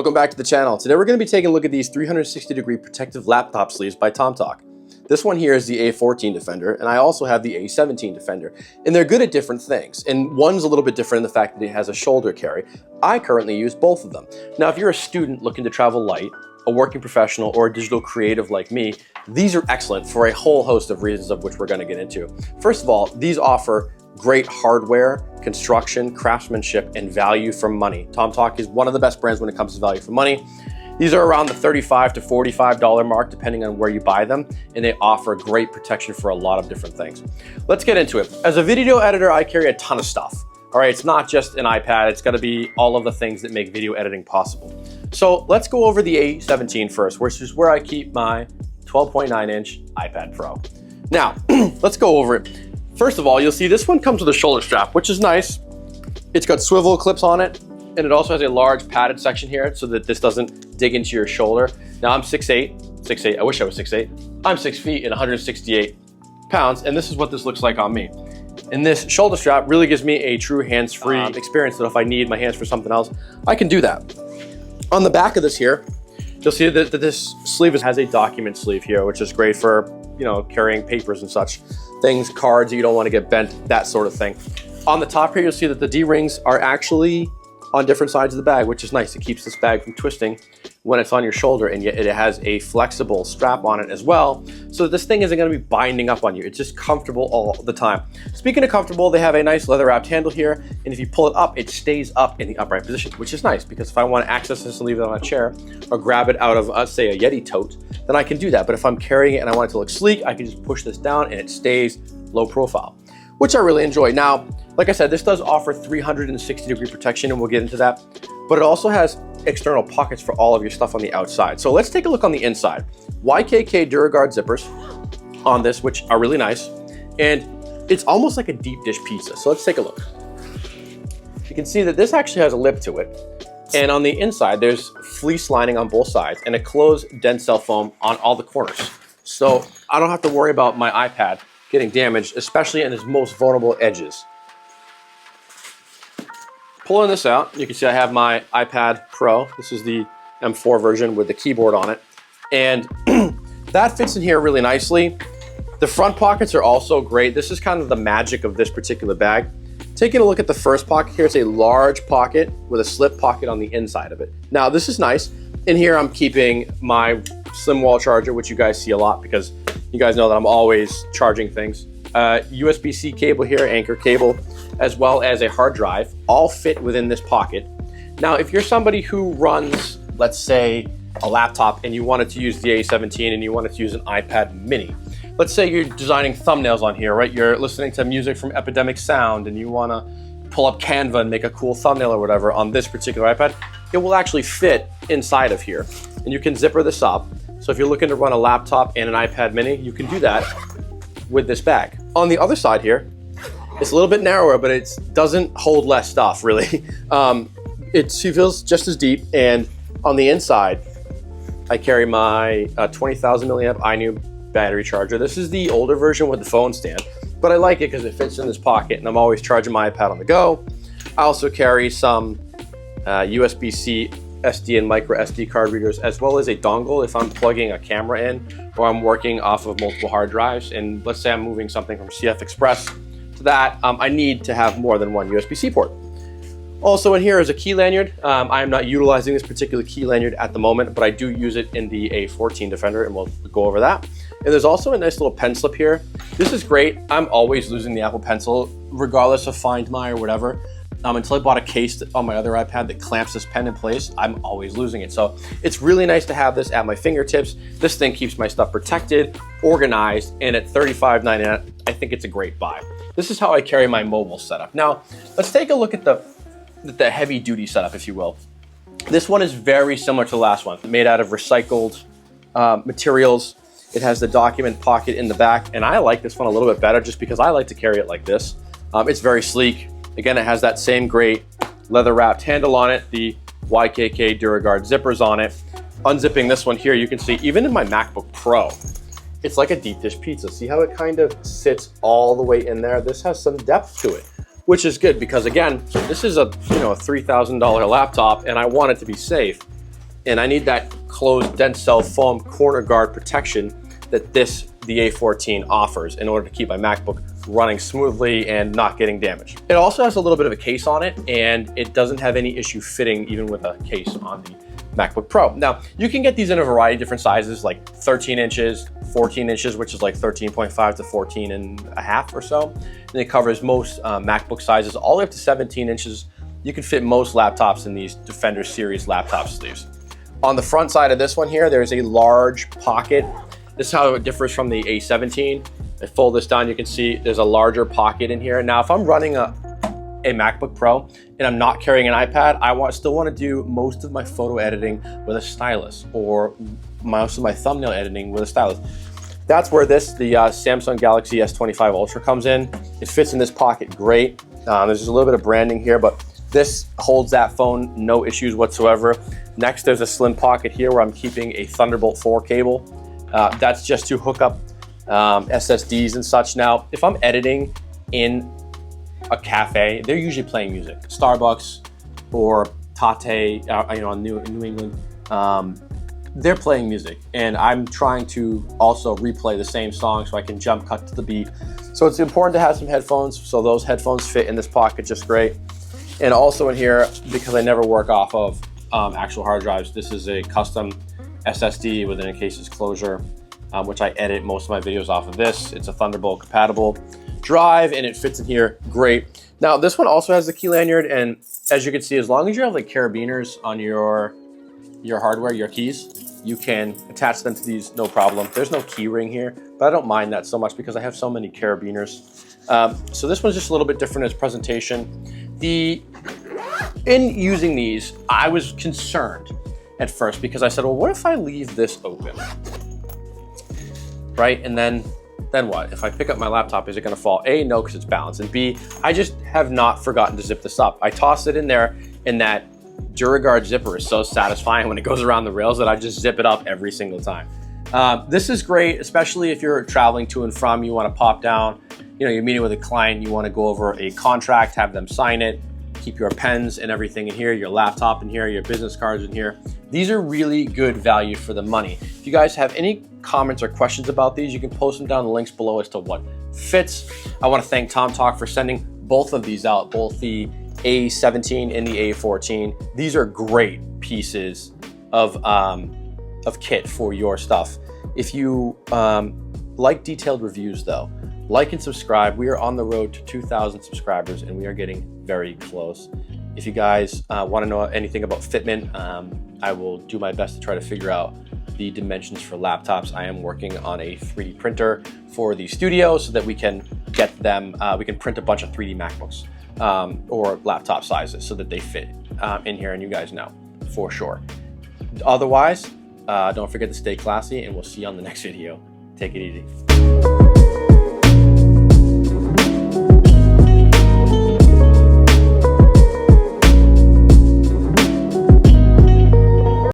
Welcome back to the channel. Today we're going to be taking a look at these 360-degree protective laptop sleeves by TomToc. This one here is the A14 Defender, and I also have the A17 Defender. And they're good at different things. And one's a little bit different in the fact that it has a shoulder carry. I currently use both of them. Now, if you're a student looking to travel light, a working professional, or a digital creative like me, these are excellent for a whole host of reasons of which we're going to get into. First of all, these offer great hardware, construction, craftsmanship, and value for money. TomToc is one of the best brands when it comes to value for money. These are around the $35 to $45 mark, depending on where you buy them, and they offer great protection for a lot of different things. Let's get into it. As a video editor, I carry a ton of stuff. All right, it's not just an iPad, it's gotta be all of the things that make video editing possible. So let's go over the A17 first, which is where I keep my 12.9-inch iPad Pro. Now, let's go over it. First of all, you'll see this one comes with a shoulder strap, which is nice. It's got swivel clips on it, and it also has a large padded section here so that this doesn't dig into your shoulder. Now I'm 6'8", I wish I was 6'8". I'm 6 feet and 168 pounds, and this is what this looks like on me. And this shoulder strap really gives me a true hands-free experience that if I need my hands for something else, I can do that. On the back of this here, you'll see that this sleeve has a document sleeve here, which is great for, you know, carrying papers and such things, cards that you don't want to get bent, that sort of thing. On the top here, you'll see that the D-rings are actually on different sides of the bag, which is nice. It keeps this bag from twisting when it's on your shoulder, and yet it has a flexible strap on it as well, so this thing isn't going to be binding up on you. It's just comfortable all the time. Speaking of comfortable, they have a nice leather wrapped handle here, and if you pull it up, it stays up in the upright position, which is nice because if I want to access this and leave it on a chair or grab it out of, say, a Yeti tote, then I can do that. But if I'm carrying it and I want it to look sleek, I can just push this down and it stays low profile, which I really enjoy. Now, like I said, this does offer 360-degree protection, and we'll get into that, but it also has external pockets for all of your stuff on the outside. So let's take a look on the inside. YKK DuraGuard zippers on this, which are really nice, and it's almost like a deep dish pizza. So let's take a look. You can see that this actually has a lip to it, and on the inside there's fleece lining on both sides and a closed Dencel foam on all the corners. So I don't have to worry about my iPad getting damaged, especially in its most vulnerable edges. Pulling this out, you can see I have my iPad Pro. This is the M4 version with the keyboard on it. And that fits in here really nicely. The front pockets are also great. This is kind of the magic of this particular bag. Taking a look at the first pocket here, it's a large pocket with a slip pocket on the inside of it. Now, this is nice. In here, I'm keeping my slim wall charger, which you guys see a lot because you guys know that I'm always charging things. USB-C cable here, anchor cable, as well as a hard drive, all fit within this pocket. Now, if you're somebody who runs, let's say, a laptop and you wanted to use the A17 and you wanted to use an iPad mini, let's say you're designing thumbnails on here, right? You're listening to music from Epidemic Sound and you want to pull up Canva and make a cool thumbnail or whatever on this particular iPad, it will actually fit inside of here. And you can zipper this up. So if you're looking to run a laptop and an iPad mini, you can do that with this bag. On the other side here, it's a little bit narrower, but it doesn't hold less stuff, really. It feels just as deep, and on the inside, I carry my 20,000 milliamp iNu battery charger. This is the older version with the phone stand, but I like it because it fits in this pocket, and I'm always charging my iPad on the go. I also carry some USB-C SD and micro SD card readers, as well as a dongle if I'm plugging a camera in or I'm working off of multiple hard drives. And let's say I'm moving something from CF Express to that, I need to have more than one USB-C port. Also in here is a key lanyard. I am not utilizing this particular key lanyard at the moment, but I do use it in the A14 Defender, and we'll go over that. And there's also a nice little pen slip here. This is great. I'm always losing the Apple Pencil, regardless of Find My or whatever. Until I bought a case on my other iPad that clamps this pen in place, I'm always losing it. So it's really nice to have this at my fingertips. This thing keeps my stuff protected, organized, and at $35.99, I think it's a great buy. This is how I carry my mobile setup. Now, let's take a look at the heavy duty setup, if you will. This one is very similar to the last one, made out of recycled materials. It has the document pocket in the back, and I like this one a little bit better just because I like to carry it like this. It's very sleek. Again, it has that same great leather wrapped handle on it, the YKK DuraGuard zippers on it. Unzipping this one here, you can see even in my MacBook Pro, it's like a deep dish pizza. See how it kind of sits all the way in there? This has some depth to it, which is good because again, this is a $3,000 laptop and I want it to be safe. and I need that closed dense cell foam corner guard protection that the A14 offers in order to keep my MacBook running smoothly and not getting damaged. It also has a little bit of a case on it, and it doesn't have any issue fitting even with a case on the MacBook Pro. Now, you can get these in a variety of different sizes, like 13 inches, 14 inches, which is like 13.5 to 14 and a half or so. And it covers most MacBook sizes, all the way up to 17 inches. You can fit most laptops in these Defender series laptop sleeves. On the front side of this one here, there's a large pocket. This is how it differs from the A17. I fold this down, you can see there's a larger pocket in here. Now, if I'm running a MacBook Pro and I'm not carrying an iPad, I still want to do most of my photo editing with a stylus, or most of my thumbnail editing with a stylus. That's where the Samsung Galaxy S25 Ultra comes in. It fits in this pocket great. There's just a little bit of branding here, but this holds that phone, no issues whatsoever. Next, there's a slim pocket here where I'm keeping a Thunderbolt 4 cable. That's just to hook up SSDs and such. Now, if I'm editing in a cafe, they're usually playing music. Starbucks or Tate, New England, they're playing music, and I'm trying to also replay the same song so I can jump cut to the beat. So it's important to have some headphones, so those headphones fit in this pocket just great. And also in here, because I never work off of actual hard drives, this is a custom SSD with an encased closure, which I edit most of my videos off of this. It's a Thunderbolt compatible drive, and it fits in here great. Now, this one also has the key lanyard, and as you can see, as long as you have like carabiners on your hardware, your keys, you can attach them to these, no problem. There's no key ring here, but I don't mind that so much because I have so many carabiners. So this one's just a little bit different as presentation. In using these, I was concerned at first because I said, well, what if I leave this open, right? And then what? If I pick up my laptop, is it gonna fall? A, no, because it's balanced. And B, I just have not forgotten to zip this up. I tossed it in there, and that DuraGuard zipper is so satisfying when it goes around the rails that I just zip it up every single time. This is great, especially if you're traveling to and from, you wanna pop down, you're meeting with a client, you wanna go over a contract, have them sign it, keep your pens and everything in here, your laptop in here, your business cards in here. These are really good value for the money. If you guys have any comments or questions about these, you can post them down in the links below as to what fits. I wanna thank TomToc for sending both of these out, both the A17 and the A14. These are great pieces of kit for your stuff. If you like detailed reviews though, like and subscribe. We are on the road to 2,000 subscribers, and we are getting very close. If you guys want to know anything about fitment, I will do my best to try to figure out the dimensions for laptops. I am working on a 3D printer for the studio so that we can get them, we can print a bunch of 3D MacBooks or laptop sizes so that they fit in here, and you guys know for sure. Otherwise, don't forget to stay classy, and we'll see you on the next video. Take it easy.